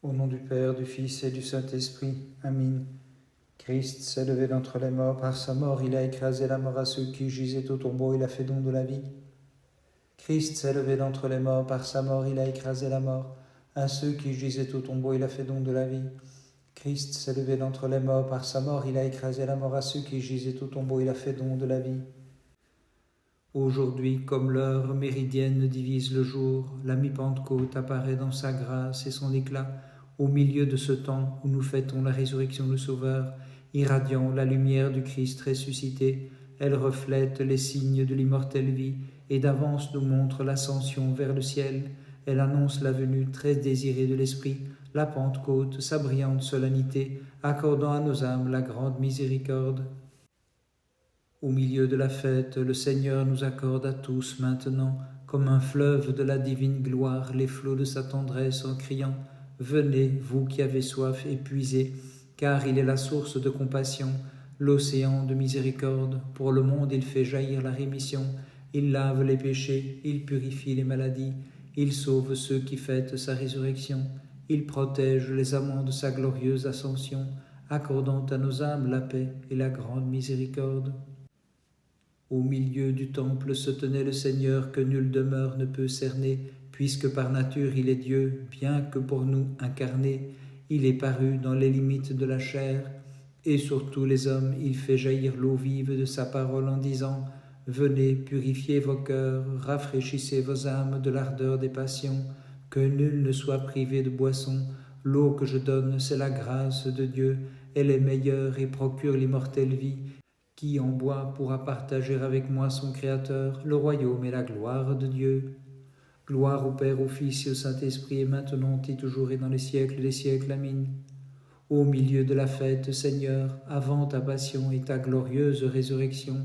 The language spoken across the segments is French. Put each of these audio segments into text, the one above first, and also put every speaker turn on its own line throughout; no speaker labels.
Au nom du Père, du Fils et du Saint-Esprit. Amen. Christ s'est levé d'entre les morts. Par sa mort, il a écrasé la mort à ceux qui gisaient au tombeau. Il a fait don de la vie. Christ s'est levé d'entre les morts. Par sa mort, il a écrasé la mort à ceux qui gisaient au tombeau. Il a fait don de la vie. Christ s'est levé d'entre les morts. Par sa mort, il a écrasé la mort à ceux qui gisaient au tombeau. Il a fait don de la vie. Aujourd'hui, comme l'heure méridienne divise le jour, la mi-Pentecôte apparaît dans sa grâce et son éclat au milieu de ce temps où nous fêtons la résurrection du Sauveur, irradiant la lumière du Christ ressuscité. Elle reflète les signes de l'immortelle vie et d'avance nous montre l'ascension vers le ciel. Elle annonce la venue très désirée de l'Esprit, la Pentecôte, sa brillante solennité, accordant à nos âmes la grande miséricorde. Au milieu de la fête, le Seigneur nous accorde à tous maintenant, comme un fleuve de la divine gloire, les flots de sa tendresse en criant « Venez, vous qui avez soif, épuisés, car il est la source de compassion, l'océan de miséricorde. Pour le monde, il fait jaillir la rémission, il lave les péchés, il purifie les maladies, il sauve ceux qui fêtent sa résurrection, il protège les amants de sa glorieuse ascension, accordant à nos âmes la paix et la grande miséricorde. » Au milieu du temple se tenait le Seigneur que nulle demeure ne peut cerner, puisque par nature il est Dieu, bien que pour nous incarné, il est paru dans les limites de la chair, et sur tous les hommes il fait jaillir l'eau vive de sa parole en disant « Venez, purifiez vos cœurs, rafraîchissez vos âmes de l'ardeur des passions, que nul ne soit privé de boisson. L'eau que je donne, c'est la grâce de Dieu, elle est meilleure et procure l'immortelle vie. Qui en boit pourra partager avec moi son Créateur, le royaume et la gloire de Dieu. Gloire au Père, au Fils et au Saint-Esprit, et maintenant et toujours et dans les siècles des siècles. Amen. Au milieu de la fête, Seigneur, avant ta passion et ta glorieuse résurrection,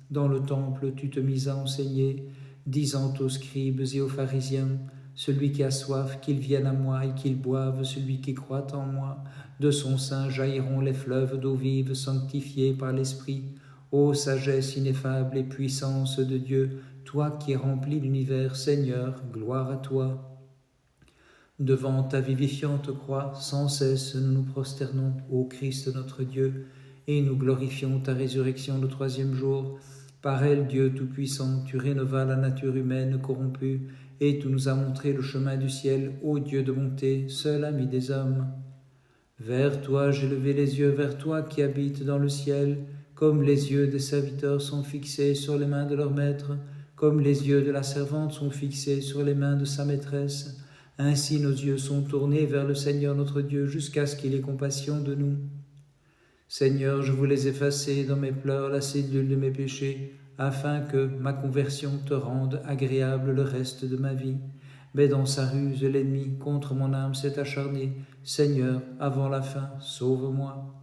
dans le temple tu te mis à enseigner, disant aux scribes et aux pharisiens, « Celui qui a soif, qu'il vienne à moi et qu'il boive, celui qui croit en moi. De son sein jailliront les fleuves d'eau vive, sanctifiés par l'Esprit. Ô sagesse ineffable et puissance de Dieu, toi qui remplis l'univers, Seigneur, gloire à toi. » Devant ta vivifiante croix, sans cesse nous nous prosternons, ô Christ notre Dieu, et nous glorifions ta résurrection le troisième jour. Par elle, Dieu Tout-Puissant, tu rénovas la nature humaine corrompue, et tu nous as montré le chemin du ciel, ô Dieu de bonté, seul ami des hommes. Vers toi j'ai levé les yeux, vers toi qui habites dans le ciel, comme les yeux des serviteurs sont fixés sur les mains de leur maître, comme les yeux de la servante sont fixés sur les mains de sa maîtresse, ainsi nos yeux sont tournés vers le Seigneur notre Dieu jusqu'à ce qu'il ait compassion de nous. Seigneur, je voulais effacer dans mes pleurs la cédule de mes péchés, afin que ma conversion te rende agréable le reste de ma vie. Mais dans sa ruse, l'ennemi contre mon âme s'est acharné. Seigneur, avant la fin, sauve-moi.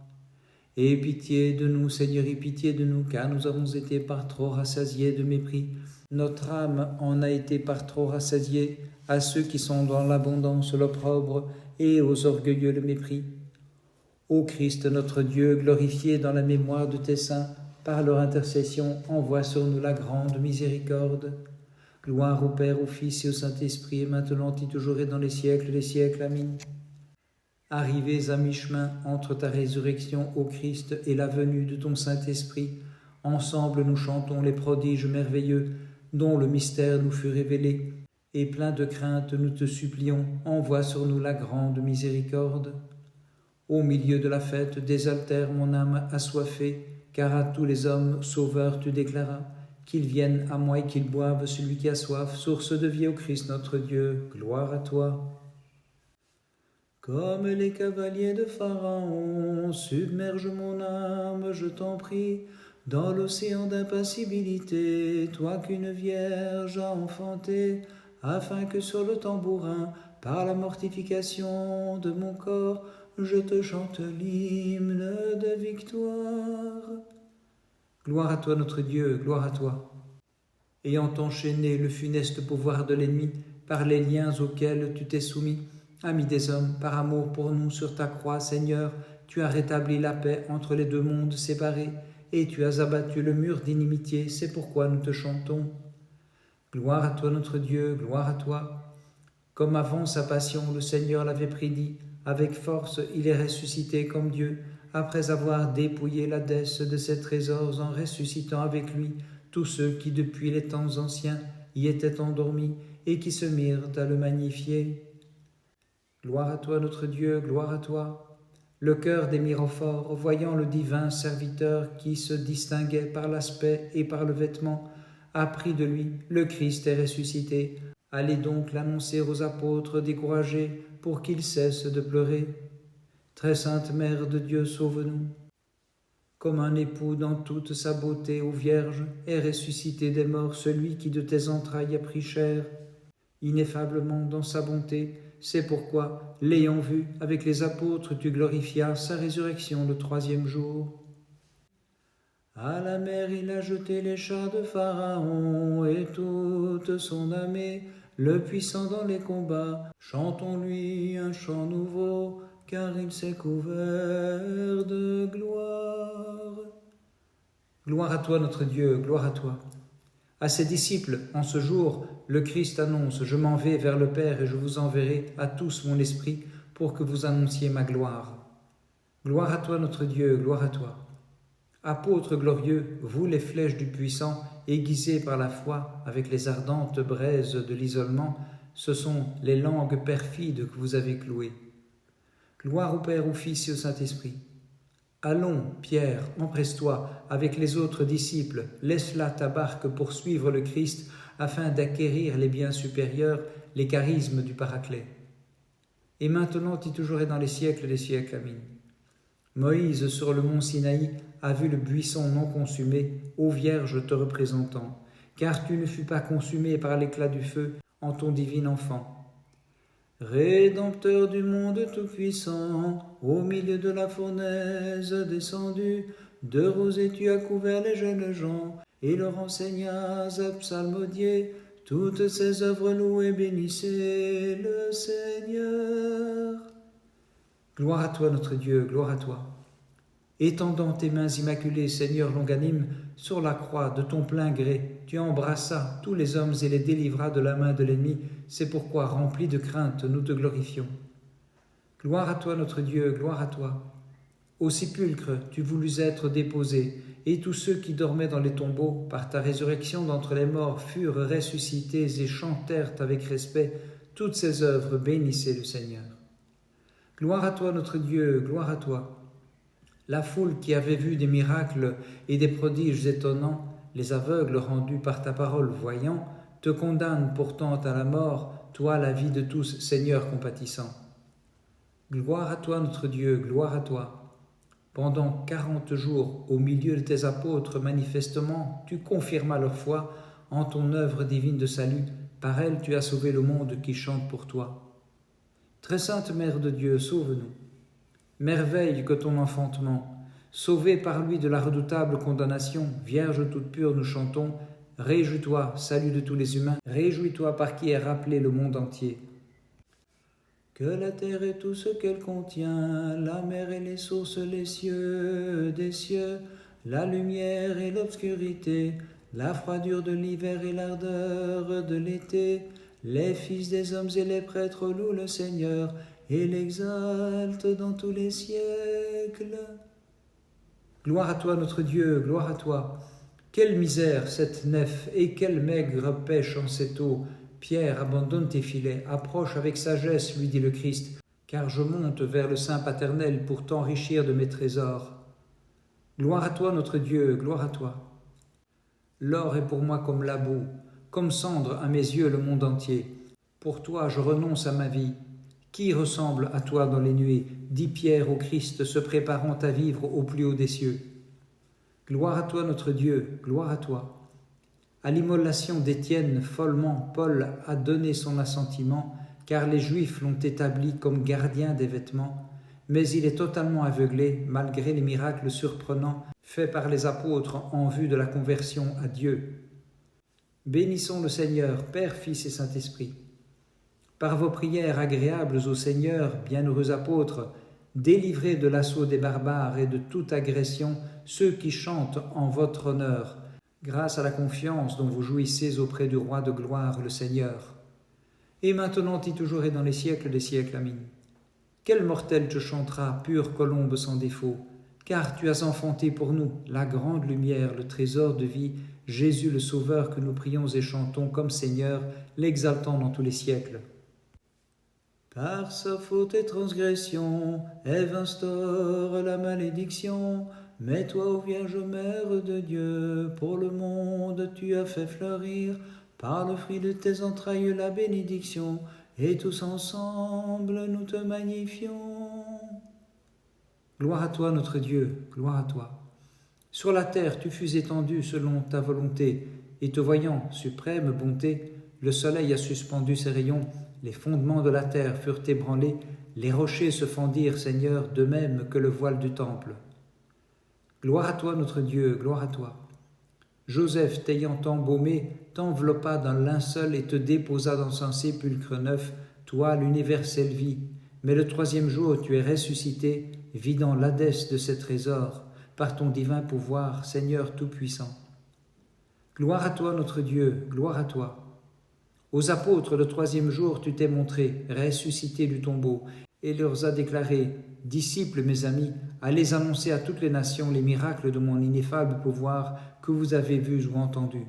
Aie pitié de nous, Seigneur, aie pitié de nous, car nous avons été par trop rassasiés de mépris. Notre âme en a été par trop rassasiée, à ceux qui sont dans l'abondance l'opprobre, et aux orgueilleux le mépris. Ô Christ notre Dieu, glorifié dans la mémoire de tes saints, par leur intercession, envoie sur nous la grande miséricorde. Gloire au Père, au Fils et au Saint-Esprit, et maintenant et toujours et dans les siècles des siècles. Amen. Arrivés à mi-chemin entre ta résurrection, ô Christ, et la venue de ton Saint-Esprit, ensemble nous chantons les prodiges merveilleux dont le mystère nous fut révélé, et plein de crainte nous te supplions, envoie sur nous la grande miséricorde. Au milieu de la fête, désaltère mon âme assoiffée, car à tous les hommes, Sauveur, tu déclaras, qu'ils viennent à moi et qu'ils boivent, celui qui a soif, source de vie, au Christ notre Dieu, gloire à toi. Comme les cavaliers de Pharaon, submerge mon âme, je t'en prie, dans l'océan d'impassibilité, toi qu'une vierge a enfanté, afin que sur le tambourin, par la mortification de mon corps, je te chante l'hymne de victoire. Gloire à toi notre Dieu, gloire à toi. Ayant enchaîné le funeste pouvoir de l'ennemi par les liens auxquels tu t'es soumis, ami des hommes, par amour pour nous sur ta croix, Seigneur, tu as rétabli la paix entre les deux mondes séparés, et tu as abattu le mur d'inimitié, c'est pourquoi nous te chantons. Gloire à toi notre Dieu, gloire à toi. Comme avant sa passion, le Seigneur l'avait prédit, avec force il est ressuscité comme Dieu, après avoir dépouillé l'Hadès de ses trésors en ressuscitant avec lui tous ceux qui depuis les temps anciens y étaient endormis et qui se mirent à le magnifier. Gloire à toi notre Dieu, gloire à toi. Le cœur des mirophores, voyant le divin serviteur qui se distinguait par l'aspect et par le vêtement, apprit de lui, le Christ est ressuscité. Allez donc l'annoncer aux apôtres découragés pour qu'ils cessent de pleurer. Très sainte Mère de Dieu, sauve-nous. Comme un époux dans toute sa beauté, ô Vierge, est ressuscité des morts celui qui de tes entrailles a pris chair. Ineffablement dans sa bonté, c'est pourquoi, l'ayant vu avec les apôtres, tu glorifias sa résurrection le 3e jour. À la mer il a jeté les chars de Pharaon et toute son armée, le puissant dans les combats. Chantons-lui un chant nouveau, car il s'est couvert de gloire. Gloire à toi notre Dieu, gloire à toi. À ses disciples, en ce jour, le Christ annonce « Je m'en vais vers le Père et je vous enverrai à tous mon esprit pour que vous annonciez ma gloire. » Gloire à toi notre Dieu, gloire à toi. Apôtres glorieux, vous les flèches du puissant, aiguisées par la foi avec les ardentes braises de l'isolement, ce sont les langues perfides que vous avez clouées. Gloire au Père, au Fils et au Saint-Esprit. Allons, Pierre, empresse-toi avec les autres disciples, laisse là ta barque pour suivre le Christ afin d'acquérir les biens supérieurs, les charismes du Paraclet. Et maintenant et toujours et dans les siècles des siècles. Amen. Moïse, sur le mont Sinaï, a vu le buisson non consumé, ô Vierge te représentant, car tu ne fus pas consumé par l'éclat du feu en ton divin enfant. Rédempteur du monde tout-puissant, au milieu de la fournaise descendu, de rosée tu as couvert les jeunes gens, et leur enseignas à psalmodier, toutes ses œuvres louées, bénissez le Seigneur. Gloire à toi notre Dieu, gloire à toi. Étendant tes mains immaculées, Seigneur longanime, sur la croix de ton plein gré, tu embrassas tous les hommes et les délivras de la main de l'ennemi. C'est pourquoi, remplis de crainte, nous te glorifions. Gloire à toi notre Dieu, gloire à toi. Au sépulcre, tu voulus être déposé, et tous ceux qui dormaient dans les tombeaux, par ta résurrection d'entre les morts, furent ressuscités et chantèrent avec respect toutes ces œuvres. Bénissez le Seigneur. Gloire à toi notre Dieu, gloire à toi. La foule qui avait vu des miracles et des prodiges étonnants, les aveugles rendus par ta parole voyants, te condamnent pourtant à la mort, toi la vie de tous, Seigneur compatissant. Gloire à toi notre Dieu, gloire à toi. Pendant 40 jours, au milieu de tes apôtres, manifestement, tu confirmas leur foi en ton œuvre divine de salut. Par elle, tu as sauvé le monde qui chante pour toi. Très sainte Mère de Dieu, sauve-nous. Merveille que ton enfantement, sauvé par lui de la redoutable condamnation, Vierge toute pure, nous chantons, réjouis-toi, salut de tous les humains, réjouis-toi par qui est rappelé le monde entier. Que la terre et tout ce qu'elle contient, la mer et les sources, les cieux des cieux, la lumière et l'obscurité, la froidure de l'hiver et l'ardeur de l'été, les fils des hommes et les prêtres louent le Seigneur, et l'exalte dans tous les siècles. Gloire à toi notre Dieu, gloire à toi. Quelle misère cette nef, et quelle maigre pêche en cette eau. Pierre, abandonne tes filets, approche avec sagesse, lui dit le Christ, car je monte vers le sein paternel pour t'enrichir de mes trésors. Gloire à toi notre Dieu, gloire à toi. L'or est pour moi comme la boue, comme cendre à mes yeux le monde entier. Pour toi je renonce à ma vie. Qui ressemble à toi dans les nuées, dit Pierre au Christ, se préparant à vivre au plus haut des cieux. Gloire à toi notre Dieu, gloire à toi. À l'immolation d'Étienne, follement, Paul a donné son assentiment, car les Juifs l'ont établi comme gardien des vêtements, mais il est totalement aveuglé, malgré les miracles surprenants faits par les apôtres en vue de la conversion à Dieu. Bénissons le Seigneur, Père, Fils et Saint-Esprit. Par vos prières agréables au Seigneur, bienheureux apôtres, délivrez de l'assaut des barbares et de toute agression ceux qui chantent en votre honneur, grâce à la confiance dont vous jouissez auprès du Roi de gloire, le Seigneur. Et maintenant et toujours et dans les siècles des siècles. Amen. Quel mortel te chantera, pure colombe sans défaut? Car tu as enfanté pour nous la grande lumière, le trésor de vie, Jésus le Sauveur que nous prions et chantons comme Seigneur, l'exaltant dans tous les siècles. Par sa faute et transgression, Ève instaure la malédiction. Mais toi, ô Vierge Mère de Dieu, pour le monde tu as fait fleurir, par le fruit de tes entrailles la bénédiction, et tous ensemble nous te magnifions. Gloire à toi, notre Dieu, gloire à toi. Sur la terre tu fus étendu selon ta volonté, et te voyant, suprême bonté, le soleil a suspendu ses rayons, les fondements de la terre furent ébranlés, les rochers se fendirent, Seigneur, de même que le voile du temple. Gloire à toi, notre Dieu, gloire à toi. Joseph, t'ayant embaumé, t'enveloppa d'un linceul et te déposa dans un sépulcre neuf, toi, l'universelle vie. Mais le troisième jour, tu es ressuscité, vidant l'Hadès de ses trésors, par ton divin pouvoir, Seigneur Tout-Puissant. Gloire à toi, notre Dieu, gloire à toi. Aux apôtres, le troisième jour, tu t'es montré, ressuscité du tombeau, et leur a déclaré, « Disciples, mes amis, allez annoncer à toutes les nations les miracles de mon ineffable pouvoir que vous avez vus ou entendus. »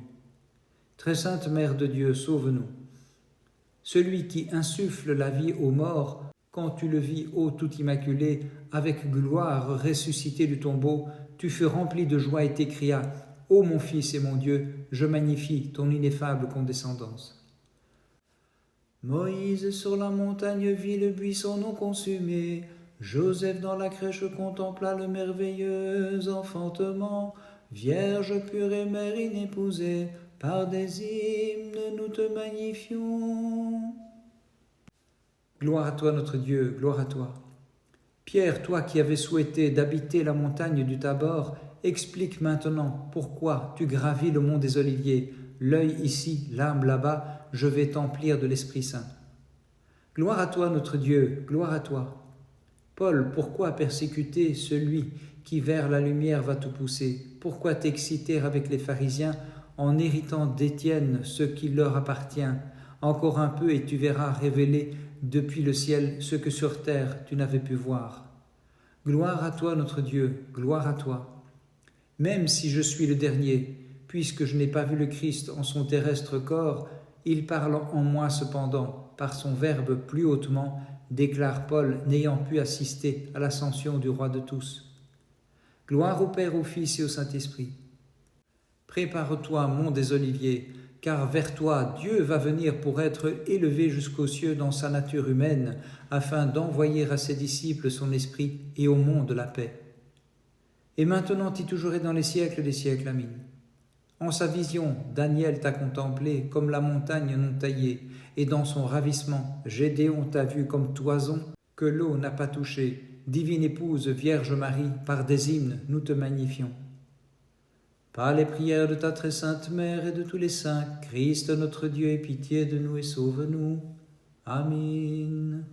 Très sainte Mère de Dieu, sauve-nous. Celui qui insuffle la vie aux morts, quand tu le vis, ô tout immaculé, avec gloire ressuscité du tombeau, tu fus rempli de joie et t'écria, « Ô mon Fils et mon Dieu, je magnifie ton ineffable condescendance. » Moïse sur la montagne vit le buisson non consumé. Joseph dans la crèche contempla le merveilleux enfantement. Vierge pure et mère inépousée, par des hymnes nous te magnifions. Gloire à toi notre Dieu, gloire à toi. Pierre, toi qui avais souhaité d'habiter la montagne du Tabor, explique maintenant pourquoi tu gravis le mont des Oliviers, l'œil ici, l'âme là-bas, je vais t'emplir de l'Esprit Saint. Gloire à toi notre Dieu, gloire à toi. Paul, pourquoi persécuter celui qui vers la lumière va te pousser? Pourquoi t'exciter avec les pharisiens en héritant d'Étienne ce qui leur appartient? Encore un peu et tu verras révéler depuis le ciel ce que sur terre tu n'avais pu voir. Gloire à toi notre Dieu, gloire à toi. Même si je suis le dernier, puisque je n'ai pas vu le Christ en son terrestre corps, il parle en moi cependant, par son Verbe plus hautement, déclare Paul, n'ayant pu assister à l'ascension du Roi de tous. Gloire au Père, au Fils et au Saint-Esprit. Prépare-toi, mont des Oliviers, car vers toi Dieu va venir pour être élevé jusqu'aux cieux dans sa nature humaine, afin d'envoyer à ses disciples son esprit et au monde la paix. Et maintenant et toujours et dans les siècles des siècles, Amen. En sa vision, Daniel t'a contemplé comme la montagne non taillée, et dans son ravissement, Gédéon t'a vu comme toison que l'eau n'a pas touchée. Divine épouse, Vierge Marie, par des hymnes, nous te magnifions. Par les prières de ta très sainte Mère et de tous les saints, Christ notre Dieu, aie pitié de nous et sauve-nous. Amen.